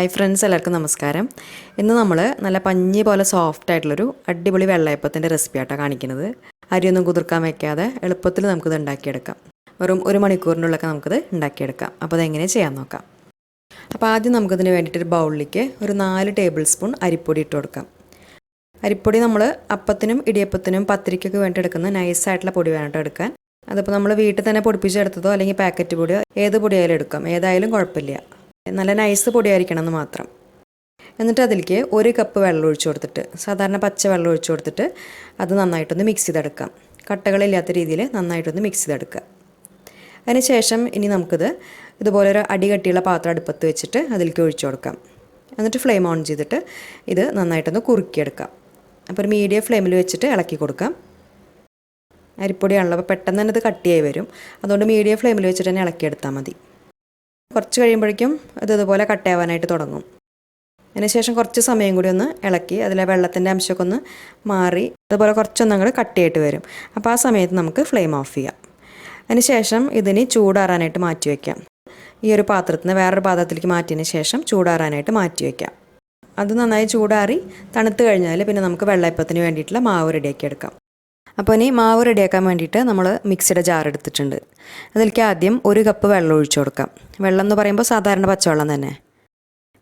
Hi friends, എല്ലാവർക്കും നമസ്കാരം. ഇന്ന് നമ്മൾ നല്ല പഞ്ഞി പോലെ സോഫ്റ്റ് ആയിട്ടുള്ളൊരു അടിപൊളി വെള്ളയപ്പത്തിൻ്റെ റെസിപ്പി ആയിട്ടാണ് കാണിക്കുന്നത്. അരിയൊന്നും കുതിർക്കാൻ വയ്ക്കാതെ എളുപ്പത്തിൽ നമുക്കിത് ഉണ്ടാക്കിയെടുക്കാം. വെറും 1 മണിക്കൂറിനുള്ളൊക്കെ നമുക്കിത് ഉണ്ടാക്കിയെടുക്കാം. അപ്പോൾ അതെങ്ങനെ ചെയ്യാൻ നോക്കാം. അപ്പോൾ ആദ്യം നമുക്കിതിന് വേണ്ടിയിട്ടൊരു ബൗളിലേക്ക് ഒരു 4 ടേബിൾ സ്പൂൺ അരിപ്പൊടി ഇട്ട് കൊടുക്കാം. അരിപ്പൊടി നമ്മൾ അപ്പത്തിനും ഇടിയപ്പത്തിനും പത്തിരിക്കൊക്കെ വേണ്ടി എടുക്കുന്ന നൈസായിട്ടുള്ള പൊടി വേണം എടുക്കാൻ. അതിപ്പോൾ നമ്മൾ വീട്ടിൽ തന്നെ പൊടിപ്പിച്ചെടുത്തതോ അല്ലെങ്കിൽ പാക്കറ്റ് പൊടിയോ ഏത് പൊടിയായാലും എടുക്കാം, ഏതായാലും കുഴപ്പമില്ല. നല്ല നൈസ് പൊടിയായിരിക്കണം എന്ന് മാത്രം. എന്നിട്ട് അതിലേക്ക് 1 കപ്പ് വെള്ളം ഒഴിച്ചു കൊടുത്തിട്ട്, സാധാരണ പച്ച വെള്ളം ഒഴിച്ചു കൊടുത്തിട്ട് അത് നന്നായിട്ടൊന്ന് മിക്സ് ചെയ്തെടുക്കാം. കട്ടകളില്ലാത്ത രീതിയിൽ നന്നായിട്ടൊന്ന് മിക്സ് ചെയ്തെടുക്കുക. അതിന് ശേഷം ഇനി നമുക്കിത് ഇതുപോലൊരു അടി കട്ടിയുള്ള പാത്രം അടുപ്പത്ത് വെച്ചിട്ട് അതിലേക്ക് ഒഴിച്ചു കൊടുക്കാം. എന്നിട്ട് ഫ്ലെയിം ഓൺ ചെയ്തിട്ട് ഇത് നന്നായിട്ടൊന്ന് കുറുക്കിയെടുക്കാം. അപ്പോൾ ഒരു മീഡിയം ഫ്ലെയിമിൽ വെച്ചിട്ട് ഇളക്കി കൊടുക്കാം. അരിപ്പൊടിയാണല്ലോ, അപ്പോൾ പെട്ടെന്ന് തന്നെ ഇത് കട്ടിയായി വരും. അതുകൊണ്ട് മീഡിയം ഫ്ലെയിമിൽ വെച്ചിട്ട് തന്നെ ഇളക്കിയെടുത്താൽ മതി. കുറച്ച് കഴിയുമ്പോഴേക്കും ഇതുപോലെ കട്ടയാവാനായിട്ട് തുടങ്ങും. അതിനുശേഷം കുറച്ച് സമയം കൂടി ഒന്ന് ഇളക്കി അതിലെ വെള്ളത്തിൻ്റെ അംശമൊക്കെ ഒന്ന് മാറി അതുപോലെ കുറച്ചൊന്നും അങ്ങോട്ട് കട്ടിയായിട്ട് വരും. അപ്പോൾ ആ സമയത്ത് നമുക്ക് ഫ്ലെയിം ഓഫ് ചെയ്യാം. അതിനുശേഷം ഇതിന് ചൂടാറാനായിട്ട് മാറ്റി വയ്ക്കാം. ഈ ഒരു പാത്രത്തിൽ നിന്ന് വേറൊരു പാത്രത്തിലേക്ക് മാറ്റിയതിന് ശേഷം ചൂടാറാനായിട്ട് മാറ്റി വയ്ക്കാം. അത് നന്നായി ചൂടാറി തണുത്ത് കഴിഞ്ഞാൽ പിന്നെ നമുക്ക് വെള്ളയപ്പത്തിന് വേണ്ടിയിട്ടുള്ള മാവ് റെഡിയാക്കി എടുക്കാം. അപ്പോൾ ഇനി മാവ് റെഡിയാക്കാൻ വേണ്ടിയിട്ട് നമ്മൾ മിക്സിയുടെ ജാർ എടുത്തിട്ടുണ്ട്. അതിലേക്ക് ആദ്യം 1 കപ്പ് വെള്ളം ഒഴിച്ചു കൊടുക്കാം. വെള്ളം എന്ന് പറയുമ്പോൾ സാധാരണ പച്ചവെള്ളം തന്നെ.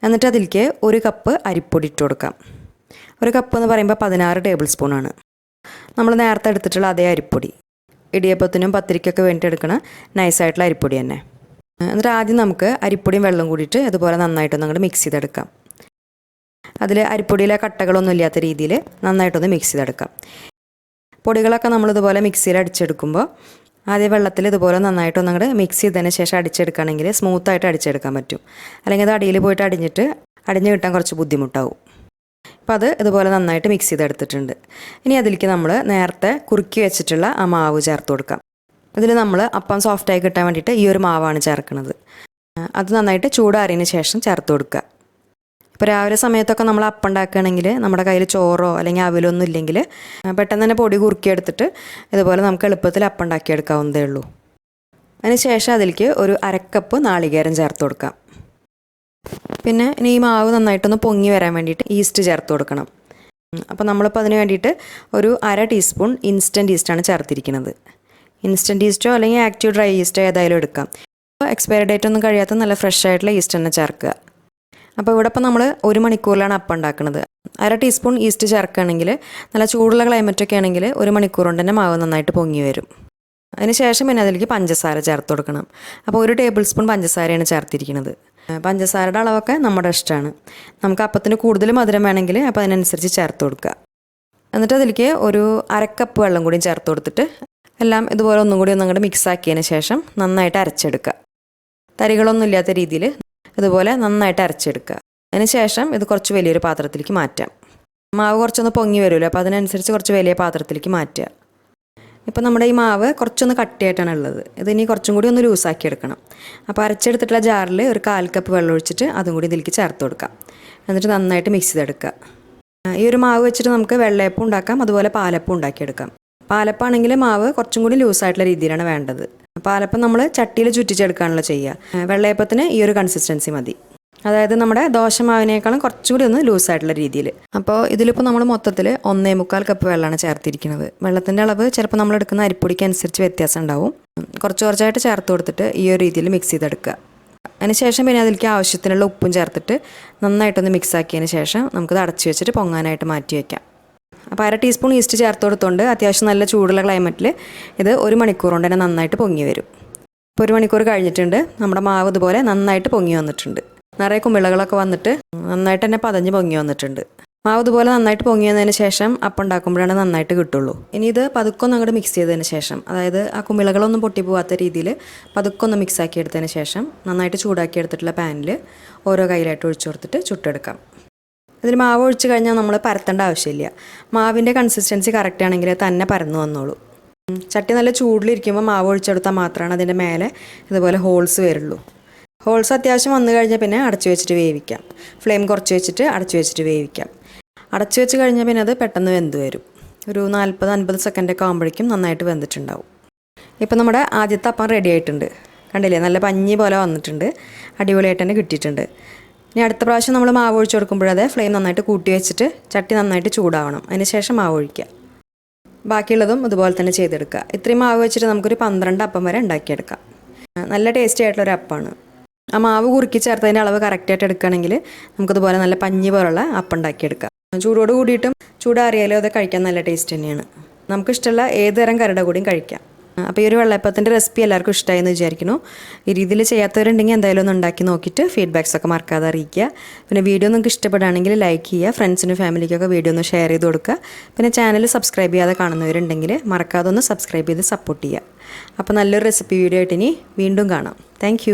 എന്നിട്ട് അതിലേക്ക് 1 കപ്പ് അരിപ്പൊടി ഇട്ട് കൊടുക്കാം. 1 കപ്പ് എന്ന് പറയുമ്പോൾ 16 ടേബിൾ സ്പൂണാണ്. നമ്മൾ നേരത്തെ എടുത്തിട്ടുള്ള അതേ അരിപ്പൊടി, ഇടിയപ്പത്തിനും പത്തിരിക്കൊക്കെ വേണ്ടി എടുക്കണ നൈസായിട്ടുള്ള അരിപ്പൊടി തന്നെ. എന്നിട്ട് ആദ്യം നമുക്ക് അരിപ്പൊടിയും വെള്ളം കൂടിയിട്ട് ഇതുപോലെ നന്നായിട്ടൊന്ന് അങ്ങോട്ട് മിക്സ് ചെയ്തെടുക്കാം. അതിൽ അരിപ്പൊടിയിലെ കട്ടകളൊന്നും ഇല്ലാത്ത രീതിയിൽ നന്നായിട്ടൊന്ന് മിക്സ് ചെയ്തെടുക്കാം. പൊടികളൊക്കെ നമ്മളിതുപോലെ മിക്സിയിൽ അടിച്ചെടുക്കുമ്പോൾ ആദ്യം വെള്ളത്തിൽ ഇതുപോലെ നന്നായിട്ടൊന്നും അങ്ങോട്ട് മിക്സ് ചെയ്തതിന് ശേഷം അടിച്ചെടുക്കുകയാണെങ്കിൽ സ്മൂത്തായിട്ട് അടിച്ചെടുക്കാൻ പറ്റും. അല്ലെങ്കിൽ അത് അടിയിൽ പോയിട്ട് അടിഞ്ഞ് കിട്ടാൻ കുറച്ച് ബുദ്ധിമുട്ടാവും. അപ്പോൾ അത് ഇതുപോലെ നന്നായിട്ട് മിക്സ് ചെയ്തെടുത്തിട്ടുണ്ട്. ഇനി അതിലേക്ക് നമ്മൾ നേരത്തെ കുറുക്കി വെച്ചിട്ടുള്ള ആ മാവ് ചേർത്ത് കൊടുക്കാം. ഇതിൽ നമ്മൾ അപ്പം സോഫ്റ്റായി കിട്ടാൻ വേണ്ടിയിട്ട് ഈ ഒരു മാവാണ് ചേർക്കുന്നത്. അത് നന്നായിട്ട് ചൂടാറിയതിന് ശേഷം ചേർത്ത് കൊടുക്കുക. ഇപ്പോൾ രാവിലെ സമയത്തൊക്കെ നമ്മൾ അപ്പം ഉണ്ടാക്കുകയാണെങ്കിൽ നമ്മുടെ കയ്യിൽ ചോറോ അല്ലെങ്കിൽ അവിലൊന്നും ഇല്ലെങ്കിൽ പെട്ടെന്ന് തന്നെ പൊടി കുറുക്കിയെടുത്തിട്ട് ഇതുപോലെ നമുക്ക് എളുപ്പത്തിൽ അപ്പം ഉണ്ടാക്കിയെടുക്കാവുന്നതേ ഉള്ളൂ. അതിന് ശേഷം അതിലേക്ക് ഒരു 1/2 കപ്പ് നാളികേരം ചേർത്ത് കൊടുക്കാം. പിന്നെ ഇനി ഈ മാവ് നന്നായിട്ടൊന്ന് പൊങ്ങി വരാൻ വേണ്ടിയിട്ട് ഈസ്റ്റ് ചേർത്ത് കൊടുക്കണം. അപ്പോൾ നമ്മളിപ്പോൾ അതിന് വേണ്ടിയിട്ട് ഒരു 1/2 ടീസ്പൂൺ ഇൻസ്റ്റൻറ്റ് ഈസ്റ്റാണ് ചേർത്തിരിക്കുന്നത്. ഇൻസ്റ്റൻറ്റ് ഈസ്റ്റോ അല്ലെങ്കിൽ ആക്റ്റീവ് ഡ്രൈ ഈസ്റ്റോ ഏതായാലും എടുക്കാം. അപ്പോൾ എക്സ്പയറി ഡേറ്റ് ഒന്നും കഴിയാത്ത നല്ല ഫ്രഷ് ആയിട്ടുള്ള ഈസ്റ്റ് തന്നെ ചേർക്കുക. അപ്പോൾ ഇവിടെ ഇപ്പോൾ നമ്മൾ 1 മണിക്കൂറിലാണ് അപ്പം ഉണ്ടാക്കുന്നത്. 1/2 ടീസ്പൂൺ ഈസ്റ്റ് ചേർക്കുകയാണെങ്കിൽ നല്ല ചൂടുള്ള ക്ലൈമറ്റൊക്കെ ആണെങ്കിൽ 1 മണിക്കൂർ കൊണ്ട് തന്നെ മാവ് നന്നായിട്ട് പൊങ്ങി വരും. അതിന് ശേഷം പിന്നെ അതിലേക്ക് പഞ്ചസാര ചേർത്ത് കൊടുക്കണം. അപ്പോൾ 1 ടേബിൾ സ്പൂൺ പഞ്ചസാരയാണ് ചേർത്തിരിക്കുന്നത്. പഞ്ചസാരയുടെ അളവൊക്കെ നമ്മുടെ ഇഷ്ടമാണ്. നമുക്ക് അപ്പത്തിന് കൂടുതൽ മധുരം വേണമെങ്കിൽ അപ്പോൾ അതിനനുസരിച്ച് ചേർത്ത് കൊടുക്കുക. എന്നിട്ട് അതിലേക്ക് ഒരു 1/2 കപ്പ് വെള്ളം കൂടി ചേർത്ത് കൊടുത്തിട്ട് എല്ലാം ഇതുപോലെ ഒന്നും കൂടി അങ്ങോട്ട് മിക്സ് ആക്കിയതിന് ശേഷം നന്നായിട്ട് അരച്ചെടുക്കുക. തരികളൊന്നും ഇല്ലാത്ത രീതിയിൽ ഇതുപോലെ നന്നായിട്ട് അരച്ചെടുക്കുക. അതിന് ശേഷം ഇത് കുറച്ച് വലിയൊരു പാത്രത്തിലേക്ക് മാറ്റാം. മാവ് കുറച്ചൊന്ന് പൊങ്ങി വരുമല്ലോ, അപ്പോൾ അതിനനുസരിച്ച് കുറച്ച് വലിയ പാത്രത്തിലേക്ക് മാറ്റുക. ഇപ്പോൾ നമ്മുടെ ഈ മാവ് കുറച്ചൊന്ന് കട്ടിയായിട്ടാണ് ഉള്ളത്. ഇതിനി കുറച്ചും കൂടി ഒന്ന് ലൂസാക്കി എടുക്കണം. അപ്പോൾ അരച്ചെടുത്തിട്ടുള്ള ജാറിൽ ഒരു 1/4 കപ്പ് വെള്ളം ഒഴിച്ചിട്ട് അതും കൂടി ഇതിലേക്ക് ചേർത്ത് കൊടുക്കാം. എന്നിട്ട് നന്നായിട്ട് മിക്സ് ചെയ്തെടുക്കുക. ഈ ഒരു മാവ് വെച്ചിട്ട് നമുക്ക് വെള്ളയപ്പം ഉണ്ടാക്കാം, അതുപോലെ പാലപ്പം ഉണ്ടാക്കിയെടുക്കാം. പാലപ്പാണെങ്കിൽ മാവ് കുറച്ചും കൂടി ലൂസായിട്ടുള്ള രീതിയിലാണ് വേണ്ടത്. പാലപ്പം നമ്മൾ ചട്ടിയിൽ ചുറ്റിച്ചെടുക്കുകയാണല്ലോ ചെയ്യുക. വെള്ളയപ്പത്തിന് ഈ ഒരു കൺസിസ്റ്റൻസി മതി. അതായത് നമ്മുടെ ദോശമാവിനേക്കാളും കുറച്ചുകൂടി ഒന്ന് ലൂസായിട്ടുള്ള രീതിയിൽ. അപ്പോൾ ഇതിലിപ്പോൾ നമ്മൾ മൊത്തത്തിൽ 1.25 കപ്പ് വെള്ളമാണ് ചേർത്തിരിക്കുന്നത്. വെള്ളത്തിൻ്റെ അളവ് ചിലപ്പോൾ നമ്മൾ എടുക്കുന്ന അരിപ്പൊടിക്ക് അനുസരിച്ച് വ്യത്യാസം ഉണ്ടാവും. കുറച്ചായിട്ട് ചേർത്ത് കൊടുത്തിട്ട് ഈ ഒരു രീതിയിൽ മിക്സ് ചെയ്തെടുക്കുക. അതിനുശേഷം പിന്നെ അതിലേക്ക് ആവശ്യത്തിനുള്ള ഉപ്പും ചേർത്തിട്ട് നന്നായിട്ടൊന്ന് മിക്സ് ആക്കിയതിന് ശേഷം നമുക്കത് അടച്ചു വെച്ചിട്ട് പൊങ്ങാനായിട്ട് മാറ്റി വയ്ക്കാം. അപ്പോൾ 1/2 ടീസ്പൂൺ ഈസ്റ്റ് ചേർത്ത് കൊടുത്തുകൊണ്ട് അത്യാവശ്യം നല്ല ചൂടുള്ള ക്ലൈമറ്റിൽ ഇത് 1 മണിക്കൂർ കൊണ്ട് തന്നെ നന്നായിട്ട് പൊങ്ങി വരും. ഇപ്പോൾ 1 മണിക്കൂർ കഴിഞ്ഞിട്ടുണ്ട്. നമ്മുടെ മാവ് ഇതുപോലെ നന്നായിട്ട് പൊങ്ങി വന്നിട്ടുണ്ട്. നിറയെ കുമിളകളൊക്കെ വന്നിട്ട് നന്നായിട്ട് തന്നെ പതഞ്ഞ് പൊങ്ങി വന്നിട്ടുണ്ട്. മാവ് ഇതുപോലെ നന്നായിട്ട് പൊങ്ങി വന്നതിന് ശേഷം അപ്പം ഉണ്ടാക്കുമ്പോഴാണ് നന്നായിട്ട് കിട്ടുള്ളൂ. ഇനി ഇത് പതുക്കൊന്ന് അങ്ങോട്ട് മിക്സ് ചെയ്തതിന് ശേഷം, അതായത് ആ കുമിളകളൊന്നും പൊട്ടിപ്പോവാത്ത രീതിയിൽ പതുക്കൊന്ന് മിക്സ് ആക്കി എടുത്തതിന് ശേഷം നന്നായിട്ട് ചൂടാക്കി എടുത്തിട്ടുള്ള പാനിൽ ഓരോ കയ്യിലായിട്ട് ഒഴിച്ചു കൊടുത്തിട്ട് ചുട്ടെടുക്കാം. ഇതിൽ മാവ് ഒഴിച്ച് കഴിഞ്ഞാൽ നമ്മൾ പരത്തേണ്ട ആവശ്യമില്ല. മാവിൻ്റെ കൺസിസ്റ്റൻസി കറക്റ്റ് ആണെങ്കിൽ തന്നെ പരന്നു വന്നോളൂ. ചട്ടി നല്ല ചൂടിലിരിക്കുമ്പോൾ മാവ് ഒഴിച്ചെടുത്താൽ മാത്രമാണ് അതിൻ്റെ മേലെ ഇതുപോലെ ഹോൾസ് വരുള്ളൂ. ഹോൾസ് അത്യാവശ്യം വന്നു കഴിഞ്ഞാൽ പിന്നെ അടച്ചു വെച്ചിട്ട് വേവിക്കാം. ഫ്ലെയിം കുറച്ച് വെച്ചിട്ട് അടച്ചു വെച്ചിട്ട് വേവിക്കാം. അടച്ചു വെച്ച് കഴിഞ്ഞാൽ പിന്നെ അത് പെട്ടെന്ന് വെന്ത് വരും. ഒരു 40-50 സെക്കൻഡൊക്കെ ആകുമ്പോഴേക്കും നന്നായിട്ട് വെന്തിട്ടുണ്ടാവും. ഇപ്പോൾ നമ്മുടെ ആദ്യത്തെ അപ്പം റെഡി ആയിട്ടുണ്ട്. കണ്ടില്ലേ, നല്ല പഞ്ഞി പോലെ വന്നിട്ടുണ്ട്. അടിപൊളിയായിട്ട് തന്നെ കിട്ടിയിട്ടുണ്ട്. ഇനി അടുത്ത പ്രാവശ്യം നമ്മൾ മാവ് ഒഴിച്ച് കൊടുക്കുമ്പോഴത് ഫ്ലെയിം നന്നായിട്ട് കൂട്ടി വെച്ചിട്ട് ചട്ടി നന്നായിട്ട് ചൂടാവണം. അതിന് ശേഷം മാവ് ഒഴിക്കുക. ബാക്കിയുള്ളതും ഇതുപോലെ തന്നെ ചെയ്തെടുക്കുക. ഇത്രയും മാവ് വെച്ചിട്ട് നമുക്കൊരു 12 അപ്പം വരെ ഉണ്ടാക്കിയെടുക്കാം. നല്ല ടേസ്റ്റി ആയിട്ടുള്ളൊരു അപ്പമാണ്. ആ മാവ് കുറുക്കി ചേർത്തതിൻ്റെ അളവ് കറക്റ്റായിട്ട് എടുക്കുകയാണെങ്കിൽ നമുക്കിതുപോലെ നല്ല പഞ്ഞി പോലുള്ള അപ്പം ഉണ്ടാക്കിയെടുക്കാം. ചൂടോട് കൂടിയിട്ടും ചൂടാറിയാലും അത് കഴിക്കാൻ നല്ല ടേസ്റ്റ് തന്നെയാണ്. നമുക്കിഷ്ടമുള്ള ഏത് തരം കറിയുടെ കൂടിയും കഴിക്കാം. അപ്പോൾ ഈ ഒരു വെള്ളയപ്പത്തിൻ്റെ റെസിപ്പി എല്ലാവർക്കും ഇഷ്ടമായി എന്ന് വിചാരിക്കുന്നു. ഈ രീതിയിൽ ചെയ്യാത്തവരുണ്ടെങ്കിൽ എന്തായാലും ഒന്ന് ഉണ്ടാക്കി നോക്കിയിട്ട് ഫീഡ്ബാക്സ് ഒക്കെ മറക്കാതെ അറിയിക്കുക. പിന്നെ വീഡിയോ നിങ്ങൾക്ക് ഇഷ്ടപ്പെടുകയാണെങ്കിൽ ലൈക്ക് ചെയ്യുക. ഫ്രണ്ട്സിനും ഫാമിലിക്കൊക്കെ വീഡിയോ ഒന്ന് ഷെയർ ചെയ്ത് കൊടുക്കുക. പിന്നെ ചാനൽ സബ്സ്ക്രൈബ് ചെയ്യാതെ കാണുന്നവരുണ്ടെങ്കിൽ മറക്കാതെ ഒന്ന് സബ്സ്ക്രൈബ് ചെയ്ത് സപ്പോർട്ട് ചെയ്യുക. അപ്പോൾ നല്ലൊരു റെസിപ്പി വീഡിയോ ആയിട്ട് ഇനി വീണ്ടും കാണാം. താങ്ക്